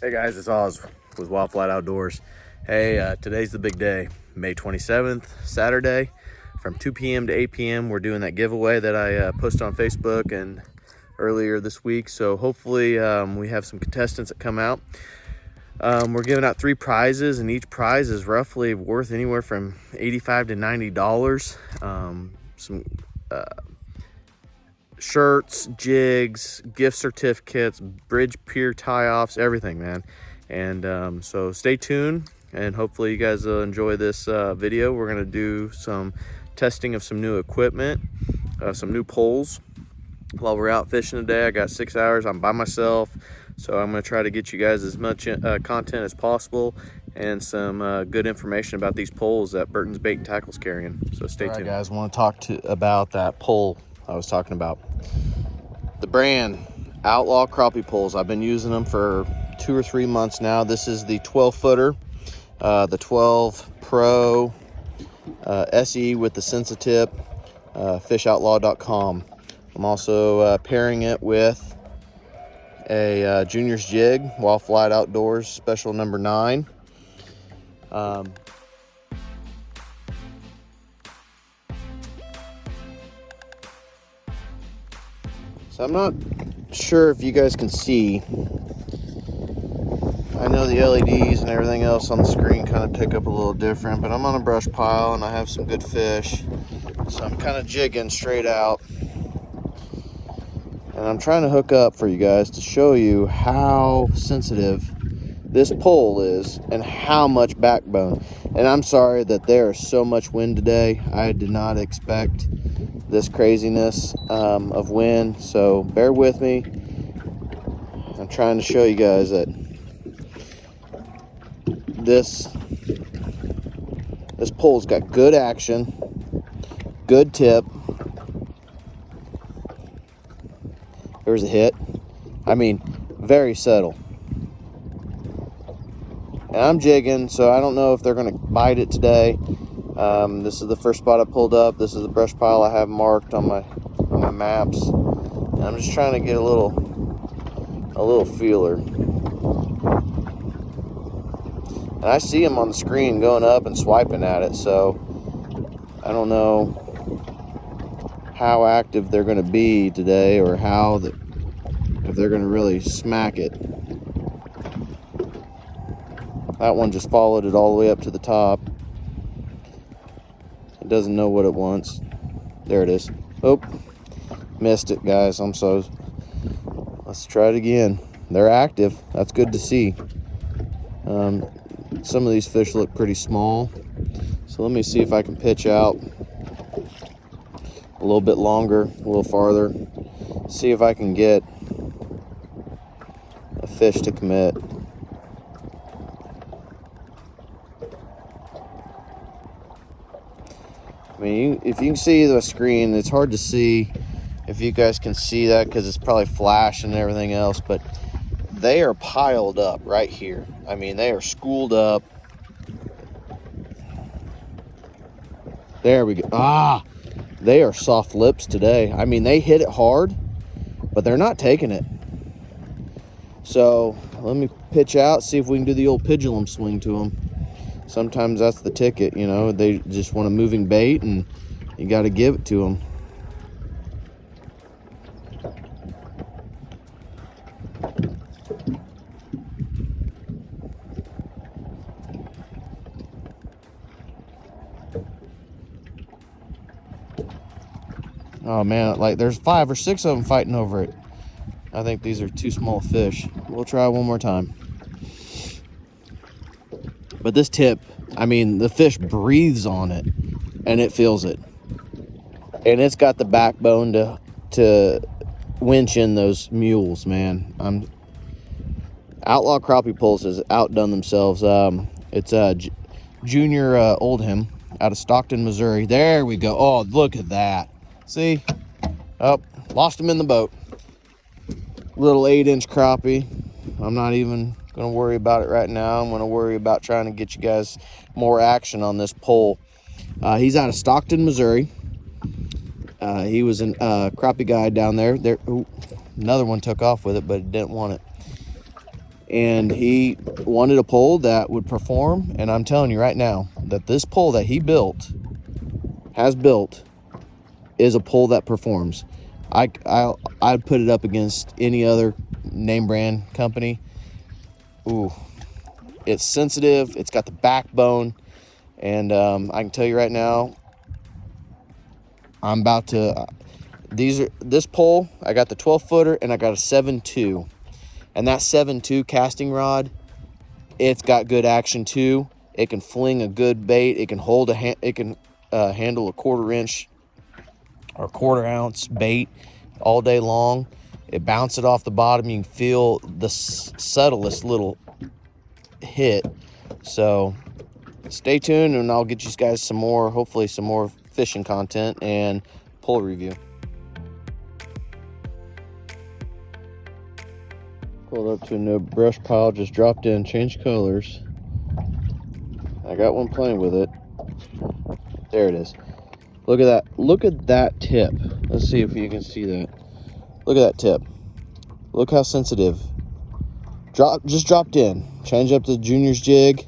Hey guys, it's Oz with Wild Flat Outdoors. Hey, today's the big day, May 27th, Saturday, from 2 p.m. to 8 p.m. We're doing that giveaway that I posted on Facebook and earlier this week. So hopefully we have some contestants that come out. We're giving out 3 prizes, and each prize is roughly worth anywhere from $85 to $90. Some shirts, jigs, gift certificates, bridge pier tie-offs, everything, man. And so stay tuned, and hopefully you guys will enjoy this video. We're gonna do some testing of some new equipment, some new poles while we're out fishing today. I got 6 hours. I'm by myself, so I'm gonna try to get you guys as much content as possible and some good information about these poles that Burtons Bait and Tackle's carrying. So stay tuned. All right, guys, I want to talk about that pole I was talking about. The brand Outlaw Crappie Poles. I've been using them for 2 or 3 months now. This is the 12-footer, the 12 Pro SE with the Sensitip, fishoutlaw.com. I'm also pairing it with a Junior's Jig, Wild Flat Outdoors Special number 9. So I'm not sure if you guys can see. I know the LEDs and everything else on the screen kind of pick up a little different, but I'm on a brush pile and I have some good fish. So I'm kind of jigging straight out. And I'm trying to hook up for you guys to show you how sensitive this pole is and how much backbone. And I'm sorry that there is so much wind today. I did not expect this craziness of wind, so bear with me. I'm trying to show you guys that this pole's got good action, good tip. There's a hit. I mean, very subtle. And I'm jigging, so I don't know if they're going to bite it today. This is the first spot I pulled up. This is the brush pile I have marked on my maps. And I'm just trying to get a little feeler. And I see them on the screen going up and swiping at it, so I don't know how active they're going to be today, or if they're going to really smack it. That one just followed it all the way up to the top. It doesn't know what it wants. There it is. Oh, missed it, guys. Let's try it again. They're active. That's good to see. Some of these fish look pretty small. So let me see if I can pitch out a little bit longer, a little farther. See if I can get a fish to commit. I mean, if you can see the screen, it's hard to see if you guys can see that because it's probably flashing and everything else, but they are piled up right here. I mean, they are schooled up. There we go. They are soft lips today. I mean, they hit it hard, but they're not taking it. So let me pitch out, see if we can do the old pendulum swing to them. Sometimes that's the ticket, you know. They just want a moving bait, and you got to give it to them. Oh man, like there's 5 or 6 of them fighting over it. I think these are too small fish. We'll try one more time. But this tip, I mean, the fish breathes on it and it feels it. And it's got the backbone to winch in those mules, man. Outlaw Crappie Poles has outdone themselves. It's Junior Oldham out of Stockton, Missouri. There we go. Oh, look at that. See? Oh, lost him in the boat. Little 8-inch crappie. I'm not even going to worry about it right now. I'm going to worry about trying to get you guys more action on this pole. He's out of Stockton, Missouri. He was a crappie guy down there. Ooh, another one took off with it, but it didn't want it. and he wanted a pole that would perform. And I'm telling you right now that this pole that he has built is a pole that performs. I'd put it up against any other name brand company. Ooh, it's sensitive, it's got the backbone, and I can tell you right now, I'm about to this pole, I got the 12-footer and I got a 7.2, and that 7.2 casting rod, it's got good action too. It can fling a good bait. It can hold handle a 1/4 inch or 1/4 ounce bait all day long. It bounces it off the bottom. You can feel the subtlest little hit. So stay tuned, and I'll get you guys some more, hopefully some more fishing content and pole review. Pulled up to a new brush pile, just dropped in, changed colors. I got one playing with it. There it is. Look at that. Look at that tip. Let's see if you can see that. Look at that tip. Look how sensitive. Just dropped in. Change up the junior's jig.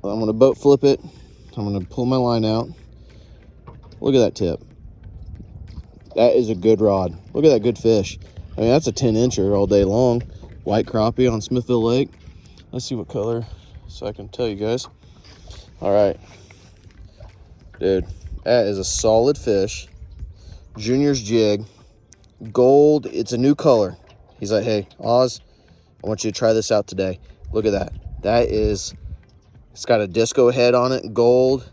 I'm going to boat flip it. I'm going to pull my line out. Look at that tip. That is a good rod. Look at that good fish. I mean, that's a 10-incher all day long. White crappie on Smithville Lake. Let's see what color, so I can tell you guys. All right. Dude, that is a solid fish. Junior's jig. Gold. It's a new color. He's like, hey, Oz, I want you to try this out today. Look at that. That is, it's got a disco head on it, gold.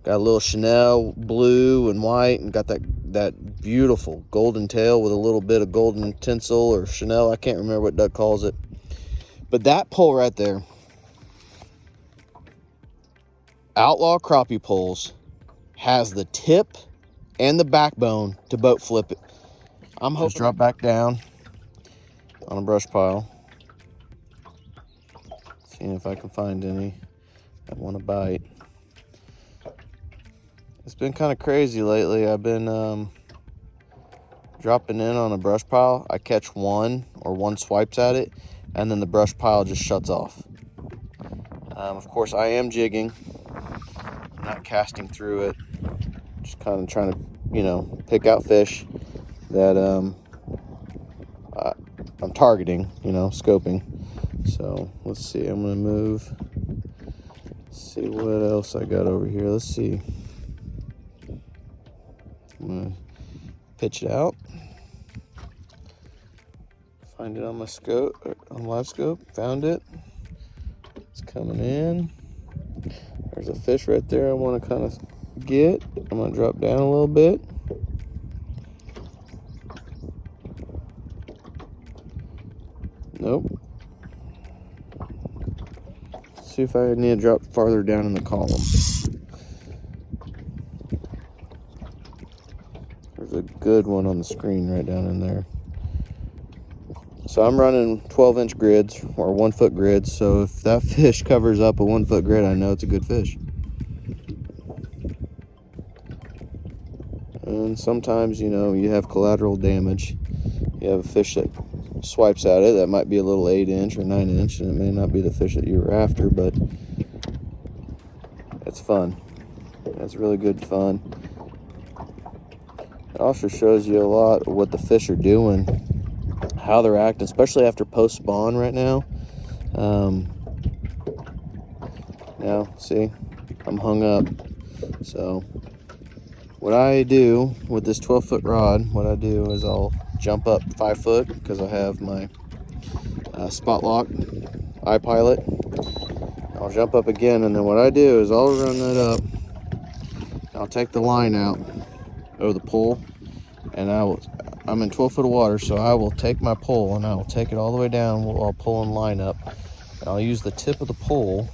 Got a little Chanel blue and white, and got that beautiful golden tail with a little bit of golden tinsel or Chanel. I can't remember what Doug calls it. But that pole right there, Outlaw Crappie Poles, has the tip and the backbone to boat flip it. I'm hoping. Just drop back down on a brush pile. Seeing if I can find any that want to bite. It's been kind of crazy lately. I've been dropping in on a brush pile. I catch one or one swipes at it, and then the brush pile just shuts off. Of course, I am jigging. I'm not casting through it. Just kind of trying to, you know, pick out fish that I'm targeting, you know, scoping. So let's see. I'm gonna move. See what else I got over here. Let's see. I'm gonna pitch it out. Find it on my scope, on live scope. Found it. It's coming in. There's a fish right there I want to kind of get. I'm gonna drop down a little bit. Nope. See if I need to drop farther down in the column. There's a good one on the screen right down in there. So I'm running 12-inch grids or 1-foot grids. So if that fish covers up a 1-foot grid, I know it's a good fish. And sometimes, you know, you have collateral damage. You have a fish that swipes at it that might be a little 8-inch or 9-inch, and it may not be the fish that you were after, but it's fun. It's really good fun. It also shows you a lot of what the fish are doing, how they're acting, especially after post spawn right now. Now, see, I'm hung up. So what I do with this 12-foot rod, what I do is I'll jump up 5 foot because I have my spot lock iPilot. I'll jump up again, and then what I do is I'll run that up. I'll take the line out over the pole, and I'm in 12 foot of water, so I will take my pole and I will take it all the way down while pulling line up. And I'll use the tip of the pole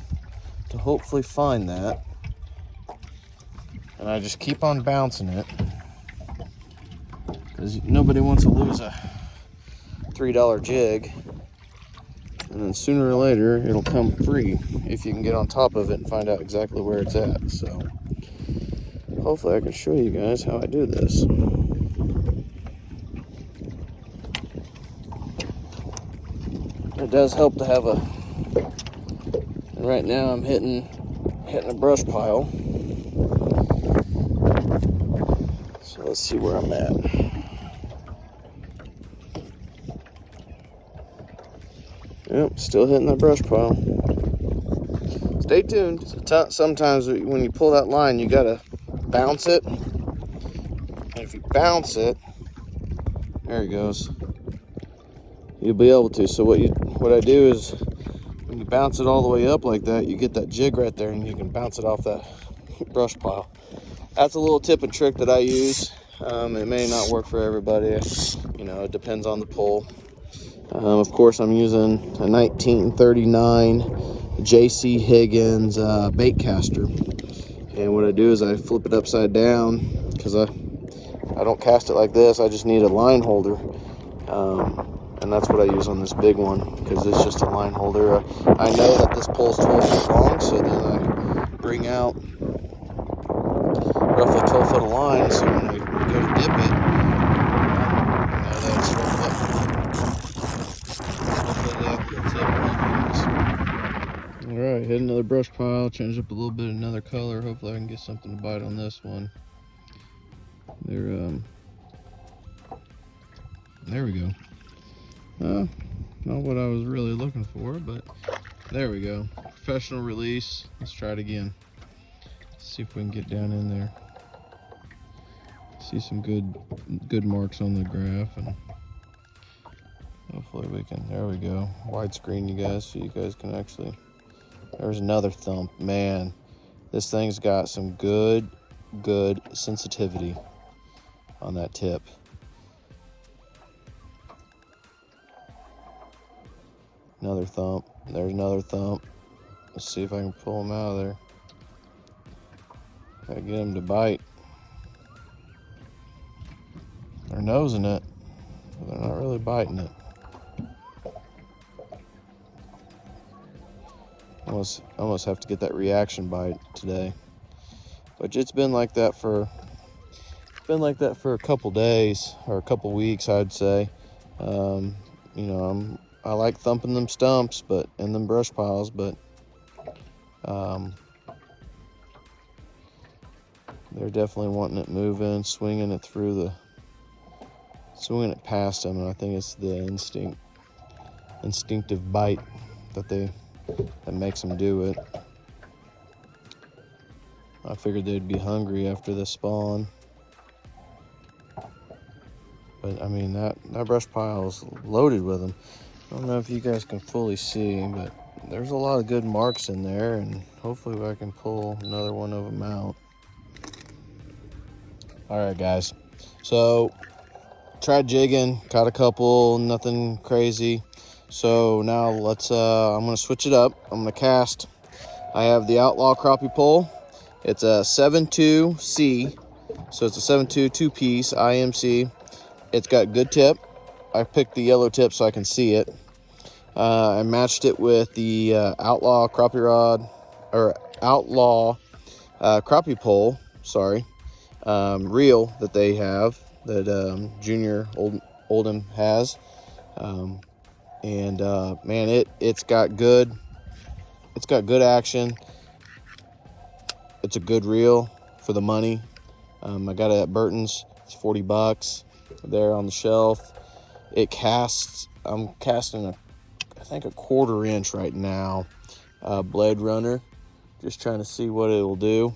to hopefully find that. And I just keep on bouncing it, because nobody wants to lose a $3 jig. And then sooner or later, it'll come free if you can get on top of it and find out exactly where it's at. So hopefully I can show you guys how I do this. it does help to have a, and right now I'm hitting a brush pile. So let's see where I'm at. Yep, still hitting that brush pile. Stay tuned. Sometimes when you pull that line, you gotta bounce it. And if you bounce it, there he goes. You'll be able to. So what I do is, when you bounce it all the way up like that, you get that jig right there, and you can bounce it off that brush pile. That's a little tip and trick that I use. It may not work for everybody. You know, it depends on the pull. Of course, I'm using a 1939 J.C. Higgins bait caster. And what I do is I flip it upside down, because I don't cast it like this. I just need a line holder. And that's what I use on this big one, because it's just a line holder. I know that this pole is 12 feet long, so then I bring out roughly 12 foot of line, so when I go to dip it, I know that it's roughly all right, hit another brush pile, change up a little bit, another color. Hopefully I can get something to bite on this one. There we go. Not what I was really looking for, but there we go. Professional release. Let's try it again. See if we can get down in there. See some good marks on the graph, and hopefully we can. There we go. Widescreen, you guys, so you guys can actually. There's another thump. Man, this thing's got some good sensitivity on that tip. Another thump. There's another thump. Let's see if I can pull him out of there. Gotta get him to bite. They're nosing it, but they're not really biting it. Almost have to get that reaction bite today. But it's been like that for a couple days or a couple weeks, I'd say. You know, I like thumping them stumps, but in them brush piles, but they're definitely wanting it moving, swinging it past them, and I think it's the instinctive bite that makes them do it. I figured they'd be hungry after the spawn. But I mean, that brush pile is loaded with them. I don't know if you guys can fully see, but there's a lot of good marks in there, and hopefully I can pull another one of them out. All right, guys. So tried jigging, caught a couple, nothing crazy. So now let's, I'm gonna switch it up. I'm gonna cast. I have the Outlaw Crappie Pole. It's a 7.2C, so it's a 7.2 two-piece IMC. It's got good tip. I picked the yellow tip so I can see it. I matched it with the Outlaw Crappie Rod, or Outlaw Crappie Pole, reel that they have, that Junior Oldham has. Man, it's got good action. It's a good reel for the money. I got it at Burtons. It's $40 there on the shelf. It casts. I'm casting I think a 1/4 inch right now. Blade Runner. Just trying to see what it will do.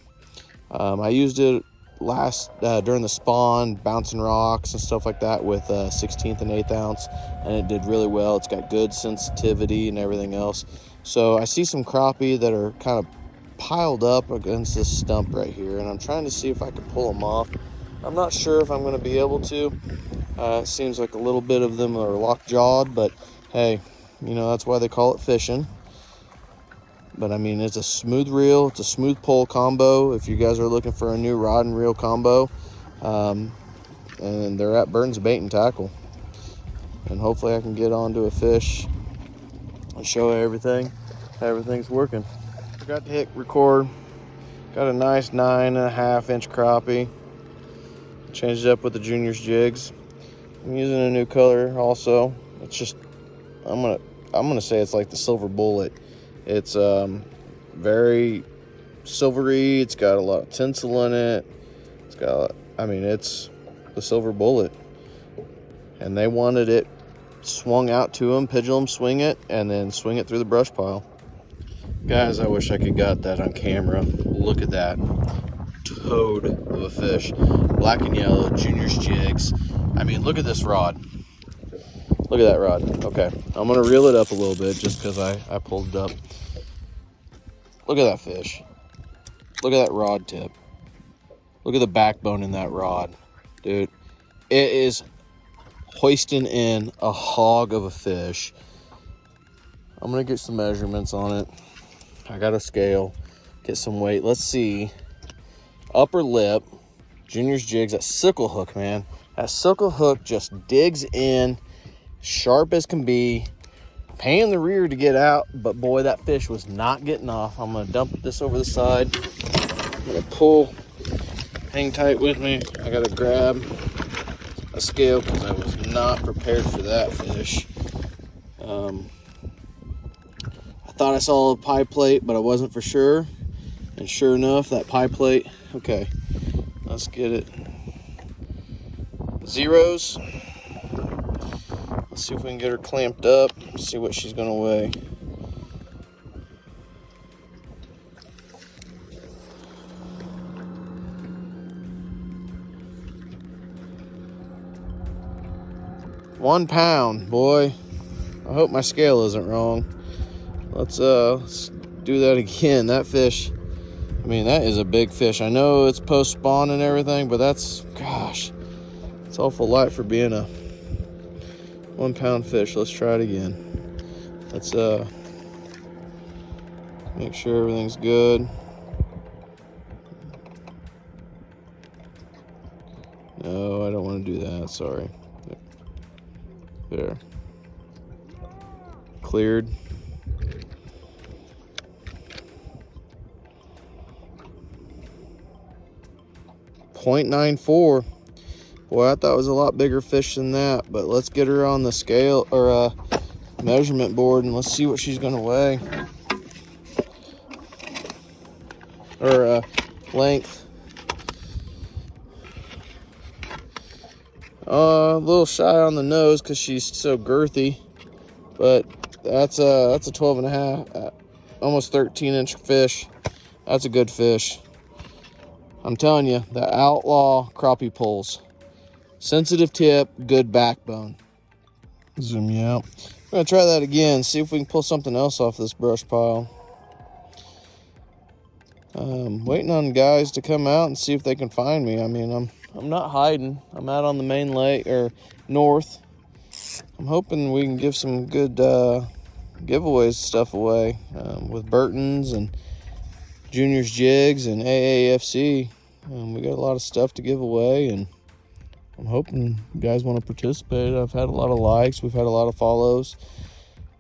I used it during the spawn, bouncing rocks and stuff like that with 16th and 1/8 ounce, and it did really well. It's got good sensitivity and everything else. So I see some crappie that are kind of piled up against this stump right here, and I'm trying to see if I can pull them off. I'm not sure if I'm going to be able to. It seems like a little bit of them are lock-jawed, but hey, you know, that's why they call it fishing. But I mean, it's a smooth reel, it's a smooth pole combo if you guys are looking for a new rod and reel combo. And they're at Burtons Bait and Tackle. And hopefully I can get onto a fish and show everything's working. Forgot to hit record. Got a nice 9.5 inch crappie. Changed it up with the Junior's jigs. I'm using a new color also. It's just, I'm gonna I'm gonna say it's like the silver bullet. It's very silvery. It's got a lot of tinsel in it. It's got, I mean, it's the silver bullet. And they wanted it swung out to them, pendulum swing it, and then swing it through the brush pile. Guys, I wish I could got that on camera. Look at that toad of a fish. Black and yellow, Junior's jigs. I mean, look at this rod. Look at that rod. Okay, I'm gonna reel it up a little bit just because I pulled it up. Look at that fish. Look at that rod tip. Look at the backbone in that rod. Dude, it is hoisting in a hog of a fish. I'm gonna get some measurements on it. I got a scale, get some weight. Let's see. Upper lip, Junior's jigs, that sickle hook, man. That sickle hook just digs in, sharp as can be. Pain in the rear to get out, but boy, that fish was not getting off. I'm gonna dump this over the side. I'm gonna pull, hang tight with me. I gotta grab a scale because I was not prepared for that fish. I thought I saw a pie plate, but I wasn't for sure. And sure enough, that pie plate, okay, let's get it. Zeros. Let's see if we can get her clamped up, see what she's gonna weigh. £1, boy. I hope my scale isn't wrong. Let's do that again. That fish, I mean, that is a big fish. I know it's post spawn and everything, but that's, gosh, it's awful light for being a 1 pound fish. Let's try it again. Let's make sure everything's good. No, I don't want to do that. Sorry. There. Cleared. .94. Boy, I thought it was a lot bigger fish than that, but let's get her on the scale or measurement board and let's see what she's gonna weigh. Or length. A little shy on the nose because she's so girthy, but that's a 12 and a half, almost 13-inch fish. That's a good fish. I'm telling you, the Outlaw Crappie Poles. Sensitive tip, good backbone. Zoom you out. We're gonna try that again, see if we can pull something else off this brush pile. Waiting on guys to come out and see if they can find me. I mean, I'm not hiding. I'm out on the main lake, or north. I'm hoping we can give some good giveaways stuff away with Burtons and Junior's Jigs and AAFC. We got a lot of stuff to give away, and I'm hoping you guys want to participate. I've had a lot of likes. We've had a lot of follows,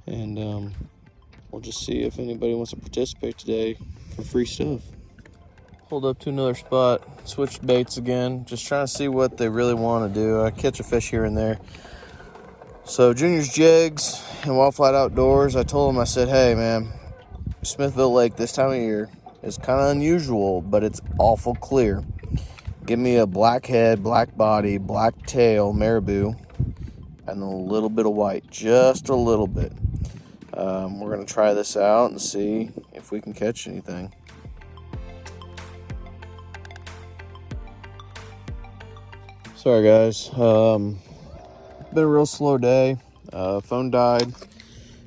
and we'll just see if anybody wants to participate today for free stuff. Pulled up to another spot, switched baits again, just trying to see what they really want to do. I catch a fish here and there. So Junior's Jigs and Wild Flat Outdoors, I told them, I said, hey man, Smithville Lake this time of year is kind of unusual, but it's awful clear. Give me a black head, black body, black tail marabou, and a little bit of white, just a little bit. We're gonna try this out and see if we can catch anything. Sorry guys, been a real slow day. Phone died,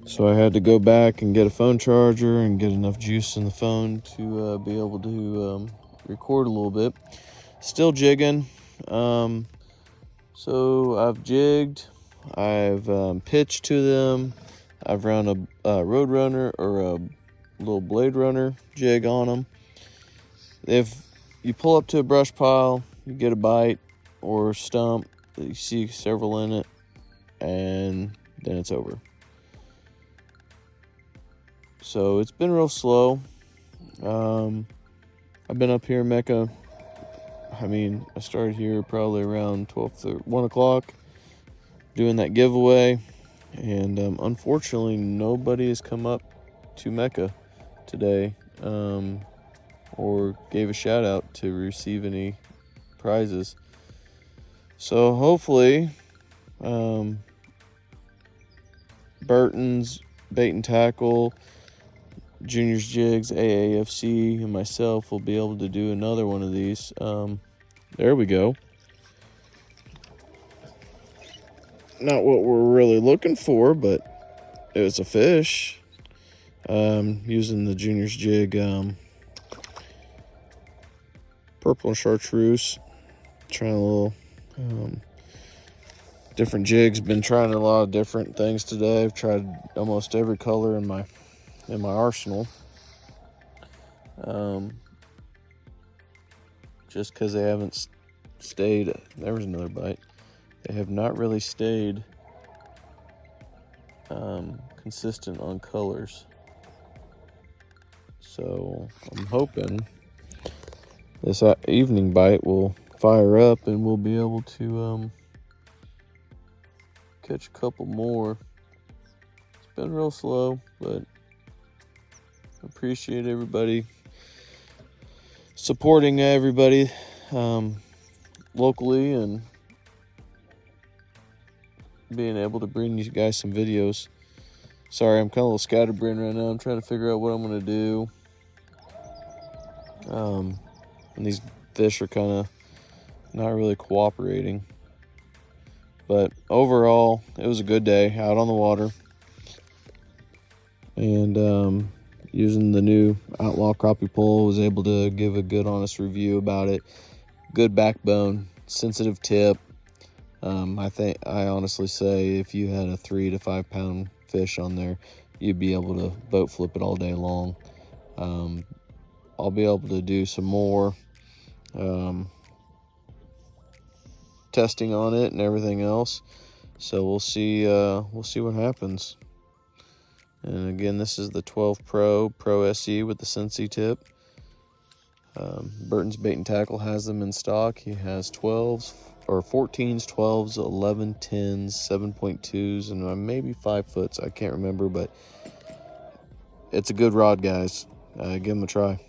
so I had to go back and get a phone charger and get enough juice in the phone to be able to record a little bit. Still jigging. So I've jigged, I've pitched to them, I've run a road runner or a little blade runner jig on them. If you pull up to a brush pile, you get a bite or stump, you see several in it, and then it's over. So it's been real slow. I've been up here in Mecca. I mean, I started here probably around 1 o'clock doing that giveaway. And unfortunately, nobody has come up to Mecca today or gave a shout out to receive any prizes. So hopefully Burtons, Bait and Tackle, Juniors Jigs, AAFC, and myself will be able to do another one of these. There we go. Not what we're really looking for, but it was a fish. Using the Juniors Jig purple and chartreuse. Trying a little different jigs. Been trying a lot of different things today. I've tried almost every color in my arsenal. Just because they haven't stayed. There was another bite. They have not really stayed consistent on colors. So I'm hoping this evening bite will fire up and we'll be able to catch a couple more. It's been real slow, but appreciate everybody supporting everybody locally and being able to bring you guys some videos. Sorry, I'm kind of a little scatterbrained right now. I'm trying to figure out what I'm going to do. And these fish are kind of not really cooperating. But overall, it was a good day out on the water. And using the new Outlaw Crappie Pole, was able to give a good, honest review about it. Good backbone, sensitive tip. I honestly say if you had a 3 to 5 pound fish on there, you'd be able to boat flip it all day long. I'll be able to do some more testing on it and everything else. So we'll see what happens. And again, this is the 12 Pro SE with the Sensi tip. Burton's Bait and Tackle has them in stock. He has 12s or 14s, 12s, 11, 10s, 7.2s, and maybe 5 foots. I can't remember, but it's a good rod, guys. Give them a try.